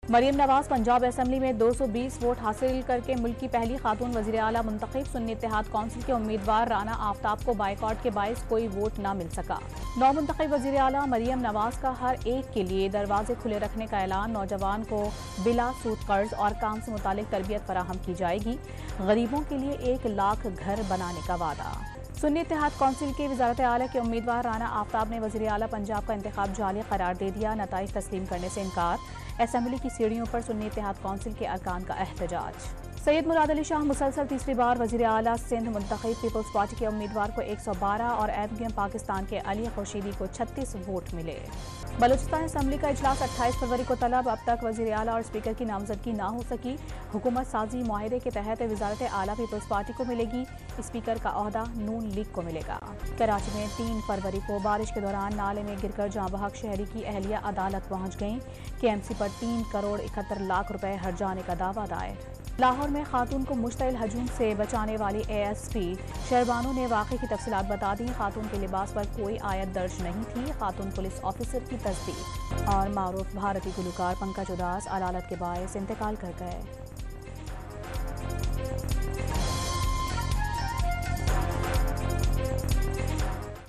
Maryam Nawaz Punjab assembly میں 220 vote حاصل کرکے ملک کی پہلی خاتون وزیر اعلیٰ منتخب۔ سنی اتحاد کونسل کے امیدوار رانا آفتاب کو بائیکاٹ کے باعث کوئی ووٹ نہ مل سکا۔ نو منتخب وزیر اعلیٰ مریم نواز کا ہر ایک کے لیے دروازے کھلے رکھنے کا اعلان۔ نوجوان کو بلا سود قرض اور کام سے متعلق تربیت فراہم کی جائے گی۔ غریبوں کے لیے 1 لاکھ گھر بنانے کا وعدہ۔ سنی اتحاد کونسل کے وزارت اعلیٰ کے امیدوار رانا آفتاب نے وزیر اعلیٰ پنجاب کا انتخاب جعلی قرار دے دیا۔ نتائج تسلیم کرنے سے انکار۔ اسمبلی کی سیڑھیوں پر سنی اتحاد کونسل کے ارکان کا احتجاج۔ سید مراد علی شاہ مسلسل تیسری بار وزیر اعلیٰ سندھ منتخب۔ پیپلز پارٹی کے امیدوار کو 112 اور MQM پاکستان کے علی خورشیدی کو 36 ووٹ ملے۔ بلوچستان اسمبلی کا اجلاس 28 فروری کو طلب۔ اب تک وزیر اعلیٰ اور اسپیکر کی نامزدگی نہ ہو سکی۔ حکومت سازی معاہدے کے تحت وزارت اعلیٰ پیپلز پارٹی کو ملے گی۔ اسپیکر کا عہدہ نون لیگ کو ملے گا۔ کراچی میں 3 فروری کو بارش کے دوران نالے میں گر کر جاں بحق شہری کی اہلیہ عدالت پہنچ گئیں۔ KMC پر 3 کروڑ 71 لاکھ روپے ہرجانے کا دعویٰ دائر۔ لاہور میں خاتون کو مشتعل ہجوم سے بچانے والی ASP شربانو نے واقعے کی تفصیلات بتا دیں۔ خاتون کے لباس پر کوئی آیت درج نہیں تھی۔ خاتون پولیس آفیسر کی تصدیق۔ اور معروف بھارتی گلوکار پنکج اداس عدالت کے باعث انتقال کر گئے۔